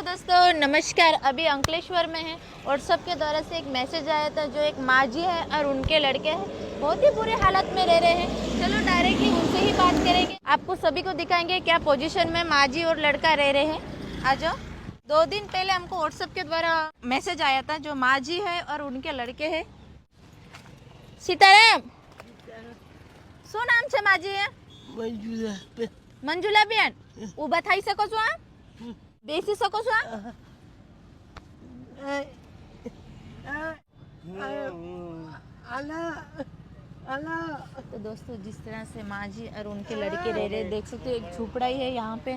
दोस्तों नमस्कार। अभी अंकलेश्वर में है और सबके द्वारा से एक मैसेज आया था। जो एक माँ जी है और उनके लड़के हैं बहुत ही बुरे हालत में रह रहे हैं। चलो डायरेक्टली उनसे ही बात करेंगे, आपको सभी को दिखाएंगे क्या पोजीशन में माँ जी और लड़का रह रहे हैं। आ जाओ। 2 दिन पहले हमको व्हाट्सएप के द्वारा मैसेज आया था। जो माँ जी है और उनके लड़के है। सीताराम શું નામ છે માજી? મંજુલાબેન ઊભા થઈ શકો છો? બેસી શકો છો? तो दोस्तों जिस तरह से माँ जी और उनके लड़के रह रहे देख सकते हो। एक झोपड़ा ही है यहाँ पे,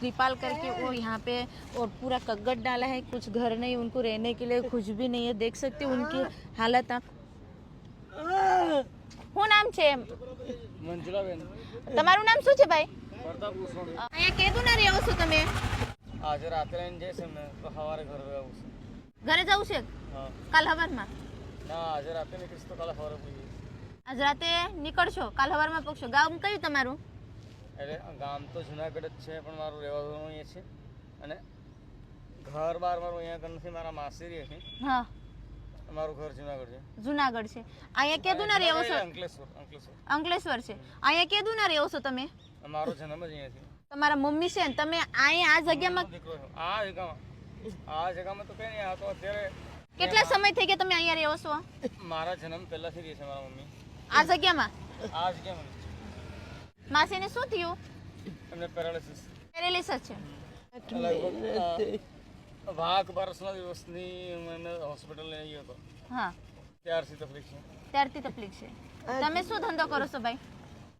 त्रिपाल करके वो यहाँ पे और पूरा कग्गट डाला है। कुछ घर नहीं, उनको रहने के लिए कुछ भी नहीं है। देख सकते हो उनकी हालत आप। શું નામ છે? મંજુલાબેન. તમારું નામ શું છે ભાઈ? પ્રતાપ ઉસોણી. અહીંયા કેદું ના રહેવો છો તમે? આજે રાતે લઈને જઈશ એમને તો સવારે ઘરે આવું છું. ઘરે જવું છે હા. કાલ સવારમાં? ના, આજે રાતે નીકળીશ તો કાલે સવારે પૂરી જઈશ. આજ રાતે નીકળશો, કાલ સવારમાં પહોંચશો। ગામ કયું તમારું? એટલે ગામ તો જુનાગઢ જ છે પણ મારું રહેવાનું અહીંયા છે અને ઘર બાર મારું અહીંયા આગળ નથી, મારા માસી રહે છે। હા, મારું ઘર જુનાગઢ છે। જુનાગઢ છે। અહીંયા કેદું ના રહેવો છો? અંકલેશ્વર. અંકલેશ્વર છે। અહીંયા કેદું ના રહેવો છો તમે? મારો જન્મ જ અહીંયા છે। તમારા મમ્મી છે ને તમે અહીંયા આ જગ્યામાં દીકરો છું। આ જગ્યામાં તો કઈ નહીં, આ તો અત્યારે કેટલા સમય થઈ ગયા તમે અહીંયા રહેવો છો? મારા જન્મ પહેલાથી રહે છે મારા મમ્મી આ જગ્યામાં? આ જગ્યામાં। માસીને શું થયું? એમને પેરાલિસિસ પેરેલિસિસ છે। વાઘ વર્ષના દિવસની મને હોસ્પિટલ લઈ ગયો હતો, હા, ત્યારથી તકલીફ છે। ત્યારથી તકલીફ છે। તમે શું ધંધો કરો છો ભાઈ?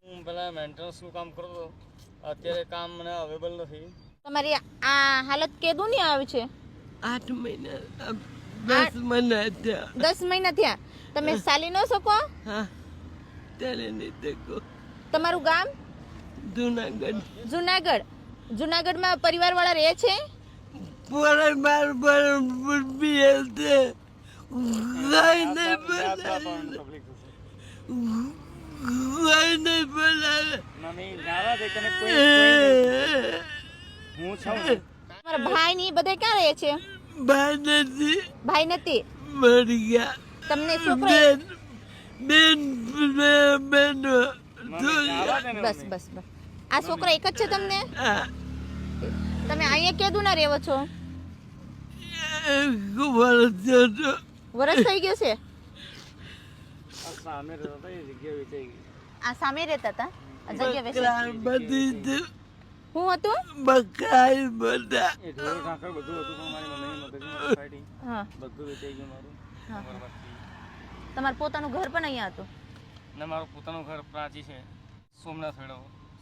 હું પહેલા મેન્ટેનન્સનું કામ કરતો, અત્યારે કામ મને અવેલેબલ નથી। તમારી આ હાલત કેદું ની આવી છે? 8 મહિના 10 મહિના થયા। 10 મહિના થયા। તમે ચાલી ન શકો? હા, ચાલે નહીં શકો। તમારું ગામ? જુનાગઢ। જુનાગઢમાં પરિવાર વાળા રહે છે? માર બી હશે, કઈ નહીં બોલાવે, કઈ નહીં બોલાવે। મમ્મી જાવા દે કને કોઈ હું છું। તમારા ભાઈ ની બધે ક્યાં રહે છે? ભાઈ નથી, ભાઈ નથી, મરી ગયા। તમને છોકરો? બેન બસ બસ બસ। આ છોકરો એક જ છે તમને? હા, તમે અહીંયા કેદું ના રહેવો છો? વર્ષ થઈ ગયો છે? આ સામે રહેતા એ જગ્યા વેચાઈ ગઈ। આ સામે રહેતા હતા? આ જગ્યા વેચાઈ? બધી હું હતું? બકાઈ બધા એ ઢોર ઢાંકર બધું હતું પણ મારી મમ્મીની મગજમાં ફાટી હા, બધું વેચાઈ ગયું મારું। હા। બરબાદ થઈ તમારું પોતાનું ઘર પણ અહીંયા હતું? ગયું। ને મારું પોતાનું ઘર પ્રાચી છે, સોમનાથ વેળો।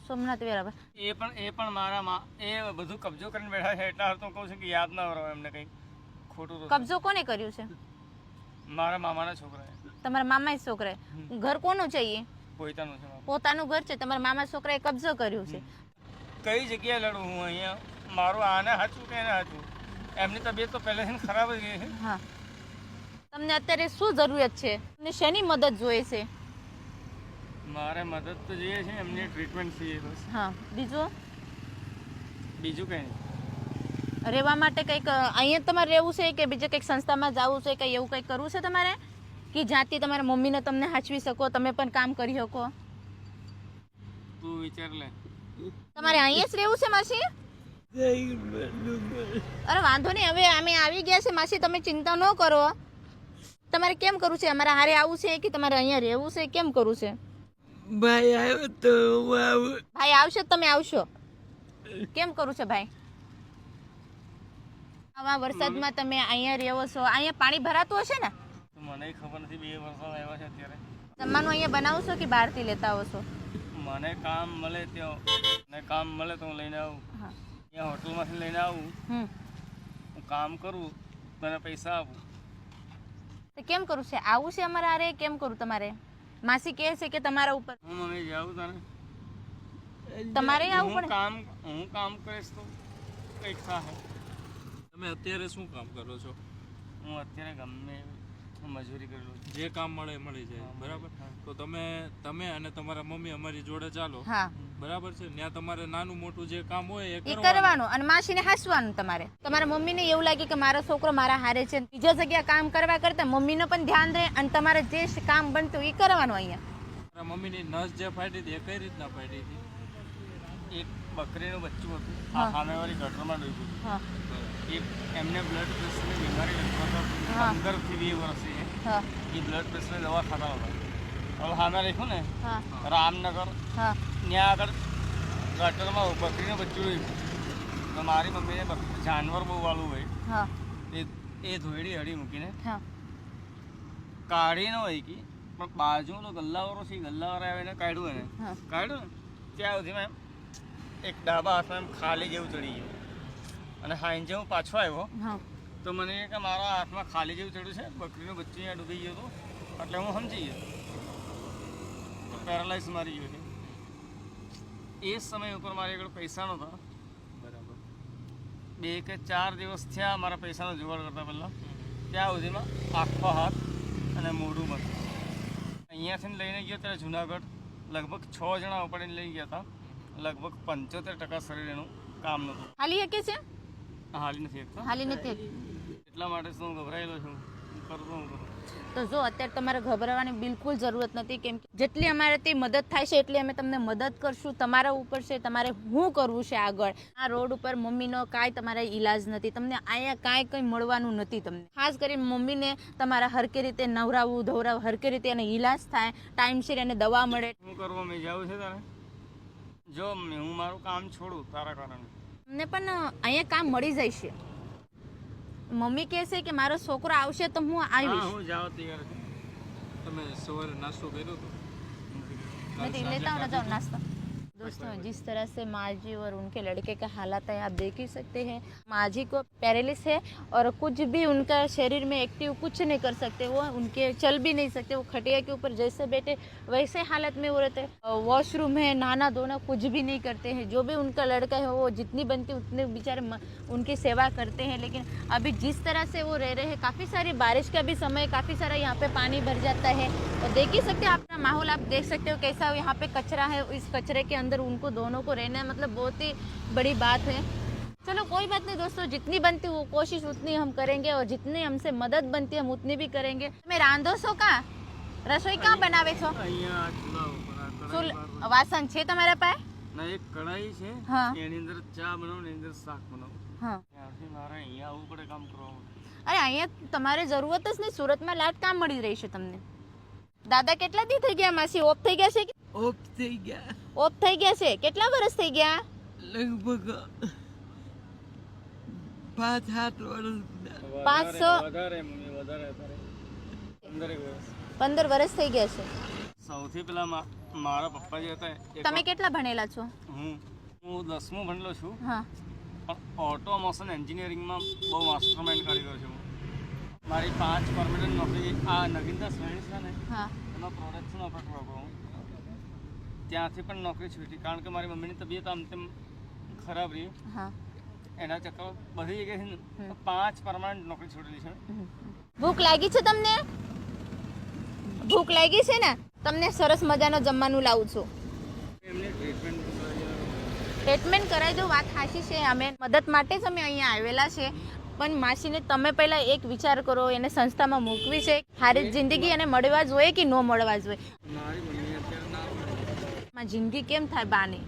સોમનાથ વેરાવળ। એ પણ મારા એ બધું કબજો કરીને બેઠા છે, એટલા હાર તો કહું છું કે યાદ ના રહો એમને કંઈ ખોટું તો કબજો કોને કર્યું છે? મારા મામાના છોકરાએ। તમારા મામા છોકરાએ? ઘર કોનું છે? એ પોતાનું છે મારું। પોતાનું ઘર છે, તમારા મામા છોકરાએ કબજો કર્યું છે। કઈ જગ્યાએ લડું હું અહીંયા? મારું આને સાચું કે એને સાચું? એમની તબિયત તો પહેલેથી ખરાબ જ ગઈ છે। હા, તમને અત્યારે શું જરૂરિયાત છે? તમને શેની મદદ જોઈએ છે? મારે મદદ તો જોઈએ છે, એમની ટ્રીટમેન્ટ જોઈએ બસ, હા, બીજું બીજું કંઈ નહીં। રહેવા માટે કંઈક અહીંયા તમારે રહેવું છે કે બીજે કંઈક સંસ્થામાં જવું છે, કંઈ એવું કંઈક કરવું છે તમારે કે જ્યાંથી તમારા મમ્મીને તમને હાચવી શકો, તમે પણ કામ કરી શકો? તું વિચાર લે। તમારે અહીંયા જ રહેવું છે માસી? અરે વાંધો નહીં, હવે અમે આવી ગયા છે માસી, તમે ચિંતા ન કરો। તમારે કેમ કરવું છે? અમારા હારે આવવું છે કે તમારે અહીંયા રહેવું છે? કેમ કરવું છે? ભાઈ આવ્યો તો હું આવું। ભાઈ આવશે તો તમે આવશો? કેમ કરવું છે ભાઈ? આવા વરસાદમાં તમે અહીંયા રહેવો છો, અહીંયા પાણી ભરાતું હશે ને? તો મને ખબર નથી, 2 વર્ષ આવ્યા છે અત્યારે। જમવાનું અહીંયા બનાવો છો કે બહારથી લેતા આવો છો? મને કામ મળે ત્યાં, ને કામ મળે તો હું લઈને આવું। હા, ત્યાં હોટલમાંથી લઈને આવું, હું કામ કરું, તને પૈસા આપું। તો કેમ કરવું છે? આવું છે અમારા હારે? કેમ કરું તમારે? માસી કહે છે કે તમારા ઉપર હું મમ્મી જાઉં તને, તમારે આવવું પડે? હું કામ કરીશ તો કંઈક થાય। તમે અત્યારે શું કામ કરો છો? હું અત્યારે ગમે હું મજૂરી કરેલું છું. જે કામ મળે એ મળી જાય બરાબર. તો તમે અને તમારા મમ્મી અમારી જોડે ચાલો હા બરાબર છે. ત્યાં તમારે નાનું મોટું જે કામ હોય એ એ કરવાનું. કરવાનું અને માસીને હાસવાનું તમારે. તમારા મમ્મીને એવું લાગે કે મારો છોકરો મારા હારે છે, બીજા જગ્યા કામ કરવા કરતા મમ્મીને પણ ધ્યાન રહે અને તમારે જે કામ બનતું એ કરવાનું અહીંયા. તમારા મમ્મીની નસ જે ફાટી હતી એ કઈ રીતના ફાટી હતી? એક બકરીનું બચ્ચું હતું, હા. આ સામેવાળી ગટરમાં ડૂબ્યું. હા એક એમને બ્લડ પ્રેશરની બીમારી લગભગ હા. 15 થી 20 વર્ષથી છે. હા એ બ્લડ પ્રેશરની દવા ખાતા હતા. હવે સામે રાખ્યું ને હા રામનગર, હા ત્યાં આગળ ગટરમાં બકરીનું બચ્ચું રહ્યું. તો મારી મમ્મીને જાનવર બહુ વાળું હોય હા એ ધોઈડી હળી મૂકીને હા કાઢી ન હોય કે પણ બાજુનો ગલ્લાવાળો છે, ગલ્લાવાળા આવીને કાઢ્યું એને હા કાઢ્યું ને ત્યાં સુધીમાં એમ એક ડાબા હાથમાં એમ ખાલી જેવું ચડી ગયું. અને હાંજે હું પાછો આવ્યો હા તો મને કે મારા હાથમાં ખાલી જેવું ચડ્યું છે, બકરીનું બચ્ચું અહીંયા ડૂબી ગયું હતું. એટલે હું સમજી ગયો તો પેરાલાઇઝ મારી ગયો છે. એ સમય ઉપર મારી આગળ પૈસા નહોતા. બરાબર. 2 કે 4 દિવસ થયા મારા પૈસાનો જુગાડ કરતા પહેલાં. ત્યાં સુધીમાં આખો હાથ અને મોઢું બંધ. અહીંયાથી લઈને ગયો ત્યારે જુનાગઢ લગભગ 6 જણા ઉપાડીને લઈ ગયા હતા. લગભગ 75% શરીર એનું કામ નહોતું. હાલી શકે છે? હાલી નથી શકતા. હાલી નથી. એટલા માટે તો હું ગભરાયેલો છું. હું કરતો હું કરું. તો જો અત્યારે તમારે ગભરાવાની બિલકુલ જરૂરત નથી, કેમ કે જેટલી અમારાથી મદદ થાય છે એટલી અમે તમને મદદ કરશું. તમારા ઉપર છે, તમારે શું કરવું છે આગળ. આ રોડ ઉપર મમ્મીનો કાંઈ તમારે ઈલાજ નથી, તમને અહીંયા કાંઈ કંઈ મળવાનું નથી. તમને ખાસ કરીને મમ્મીને તમારા હરકે રીતે નવરાવવું ધોવરાવવું, હરકે રીતે એને ઈલાજ થાય, ટાઈમસર એને દવા મળે. શું કરવા મેં જાઉં છે તારે? જો હું મારું કામ છોડું તારા કારણે. તમને પણ અહીંયા કામ મળી જાય છે. મમ્મી કહેશે કે મારો છોકરો આવશે તો હું હા આવીશ. હું જાઉં તૈયાર છું. તમે સવારે નાસ્તો કર્યો હતો? नहीं लेता हूँ ना जाओ नाश्ता। दोस्तों जिस तरह से माँ जी और उनके लड़के का हालात है आप देख ही सकते हैं। माँ जी को पैरालिस है और कुछ भी उनका शरीर में एक्टिव कुछ नहीं कर सकते, वो उनके चल भी नहीं सकते, वो खटिया के ऊपर जैसे बैठे वैसे हालत में वो रहते हैं। वॉशरूम है, नहाना धोना कुछ भी नहीं करते हैं। जो भी उनका लड़का है वो जितनी बनती उतने बेचारे उनकी सेवा करते हैं। लेकिन अभी जिस तरह से वो रह रहे हैं, काफ़ी सारी बारिश का भी समय, काफ़ी सारा यहाँ पे पानी भर जाता है और देख ही सकते हैं अपना माहौल आप देख सकते हो कैसा यहाँ पे कचरा है। इस कचरे के अंदर उनको दोनों को रहना है, मतलब बहुत ही बड़ी बात है। चलो कोई बात नहीं दोस्तों, जितनी बनती वो कोशिश उतनी हम करेंगे और जितनी हमसे मदद बनती है हम उतनी भी करेंगे। मैं रांधो છો કા રસોઈ ક્યાં બનાવે છો? અહીંયા ચૂલા ઉપર આ કઢાઈ શું બહાર વાસણ છે તમારા પાસે? ના એક કઢાઈ છે હા. એની અંદર ચા બનાવું ને એની અંદર શાક બનાવું. હા ત્યાંથી મારે અહીંયા આવવું પડે કામ કરવા માટે. અરે અહીંયા તમારે જરૂરત જ નહીં, સુરતમાં લાટ કામ મળી રહી છે તમને. દાદા કેટલા દી થઈ ગયા? માસી ઓફ થઈ ગયા છે? ઓફ થઈ ગયા ઓફ થઈ ગયા છે? કેટલા વર્ષ થઈ ગયા? લગભગ 5-7 વર્ષના 500 વધારે મમ્મી વધારે અત્યારે 15 વર્ષ. 15 વર્ષ થઈ ગયા છે. સૌથી પહેલા મારા પપ્પા જે હતા તમે કેટલા ભણેલા છો? હું 10મું ભણેલો છું હા પણ ઓટોમોશન એન્જિનિયરિંગમાં બહુ માસ્ટર માઇન્ડ કારીગર છું હું. મારી 5 પરમેનન્ટ નોકરી આ નગીનદાસ સાયન્સ છે ને હા એમાં પ્રોડક્શન ઓપરેટર હતો હું. ત્યાંથી પણ નોકરી છૂટી કારણ કે મારી મમ્મીની તબિયત આમ તેમ ખરાબ રહી. હા એના ચક્કર બધી જગ્યાએથી 5 પરમાનન્ટ નોકરી છોડેલી છે. ભૂખ લાગી છે તમને? ભૂખ લાગી છે ને? તમને સરસ મજાનો જમવાનું લાવું છું. એમને ટ્રીટમેન્ટ કરાવી દો, વાત સાચી છે. અમે મદદ માટે જ અમે અહીંયા આવેલા છે. પણ માસીને તમે પહેલાં એક વિચાર કરો, એને સંસ્થામાં મૂકવી છે. સારી જિંદગી એને મળવા જોઈએ કે ન મળવા જોઈએ? મારી મમ્મી અત્યારે ના મળે. માં જિંદગી કેમ થાય બાની?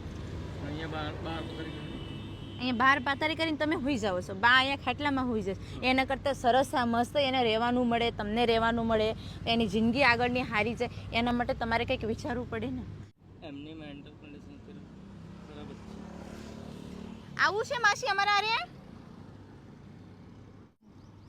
અહીંયા બહાર કરી અહીંયા બહાર પાતારી કરીને તમે હોઈ જાઓ છો, બા અહીંયા ખાટલામાં હોઈ જશે. એના કરતાં સરસ આ મસ્ત એને રહેવાનું મળે, તમને રહેવાનું મળે, એની જિંદગી આગળની હારી જાય. એના માટે તમારે કંઈક વિચારવું પડે ને. એમની મેન્ટલ કન્ડિશન બરાબર છે. આવું છે માસી અમારા આરે?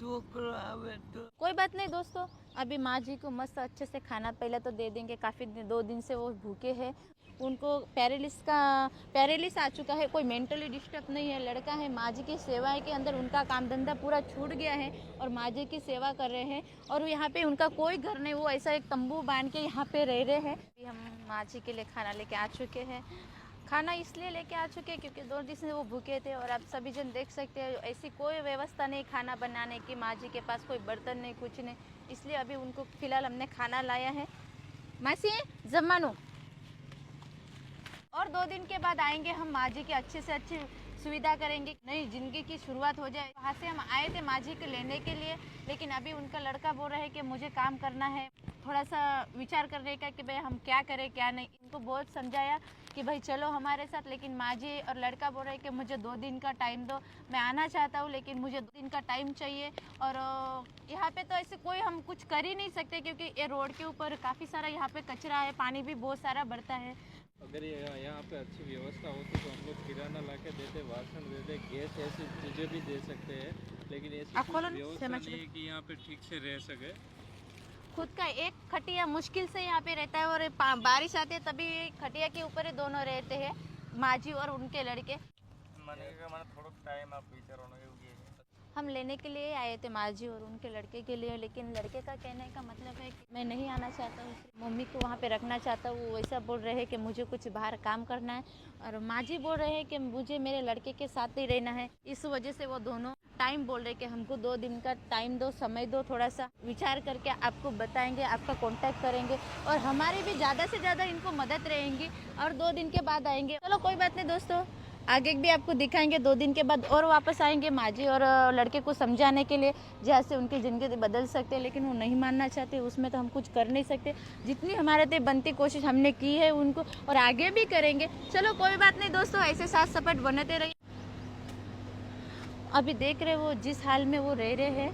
છોકરો આવે તો कोई बात नहीं दोस्तों, अभी माँ जी को मस्त अच्छे से खाना पहले तो दे देंगे। काफ़ी 2 दिन से वो भूखे हैं, उनको पैरालिस आ चुका है, कोई मेंटली डिस्टर्ब नहीं है, लड़का है। माँ जी की सेवा के अंदर उनका काम धंधा पूरा छूट गया है और माँ जी की सेवा कर रहे हैं। और यहाँ पे उनका कोई घर नहीं, वो ऐसा एक तंबू बांध के यहाँ पे रह रहे हैं। अभी हम माँ जी के लिए खाना लेके आ चुके हैं, खाना इसलिए लेके आ चुके हैं क्योंकि 2 दिन से वो भूखे थे और आप सभी जन देख सकते हैं ऐसी कोई व्यवस्था नहीं खाना बनाने की, माँ जी के पास कोई बर्तन नहीं, कुछ नहीं, इसलिए अभी उनको फिलहाल हमने खाना लाया है। मासी जम्मानो और 2 दिन के बाद आएंगे हम, माँ जी की अच्छे से अच्छी सुविधा करेंगे, नई जिंदगी की शुरुआत हो जाए। वहाँ से हम आए थे माँ जी को लेने के लिए, लेकिन अभी उनका लड़का बोल रहा है कि मुझे काम करना है, थोड़ा सा विचार करने का कि भाई हम क्या करें क्या नहीं। इनको बहुत समझाया कि भाई चलो हमारे साथ, लेकिन माँ जी और लड़का बोल रहे हैं कि मुझे 2 दिन का टाइम दो, मैं आना चाहता हूँ लेकिन मुझे 2 दिन का टाइम चाहिए। और यहाँ पे तो ऐसे कोई हम कुछ कर ही नहीं सकते क्योंकि ये रोड के ऊपर काफ़ी सारा यहाँ पे कचरा है, पानी भी बहुत सारा बढ़ता है। अगर ये यहाँ पे अच्छी व्यवस्था होती तो हम लोग किराना ला के देते, वासन देते, गैस ऐसी चीज़ें भी दे सकते हैं, लेकिन ऐसी आप खोलो कुछ ना, व्यवस्था समझ नहीं है कि यहाँ पे ठीक से रह सके। खुद का एक खटिया मुश्किल से यहाँ पे रहता है और बारिश आती है तभी खटिया के ऊपर ही दोनों रहते हैं, माँ जी और उनके लड़के। મને થોડોક ટાઈમ આપ વિચારવાનો એવું કહે છે। हम लेने के लिए आए थे माँ जी और उनके लड़के के लिए, लेकिन लड़के का कहने का मतलब है कि मैं नहीं आना चाहता हूँ, मम्मी को वहाँ पे रखना चाहता हूँ। वो वैसा बोल रहे हैं कि मुझे कुछ बाहर काम करना है और माँ जी बोल रहे हैं कि मुझे मेरे लड़के के साथ ही रहना है। इस वजह से वो दोनों टाइम बोल रहे कि हमको 2 दिन का टाइम दो, समय दो, थोड़ा सा विचार करके आपको बताएंगे, आपका कांटेक्ट करेंगे और हमारी भी ज़्यादा से ज़्यादा इनको मदद रहेंगी और 2 दिन के बाद आएंगे। चलो कोई बात नहीं दोस्तों, आगे भी आपको दिखाएंगे। 2 दिन के बाद और वापस आएंगे माँ जी और लड़के को समझाने के लिए, जैसे उनकी ज़िंदगी बदल सकते हैं, लेकिन वो नहीं मानना चाहते, उसमें तो हम कुछ कर नहीं सकते। जितनी हमारे से बनती कोशिश हमने की है उनको और आगे भी करेंगे। चलो कोई बात नहीं दोस्तों, ऐसे साथ सपोर्ट बनते रहिए। अभी देख रहे वो जिस हाल में वो रह रहे हैं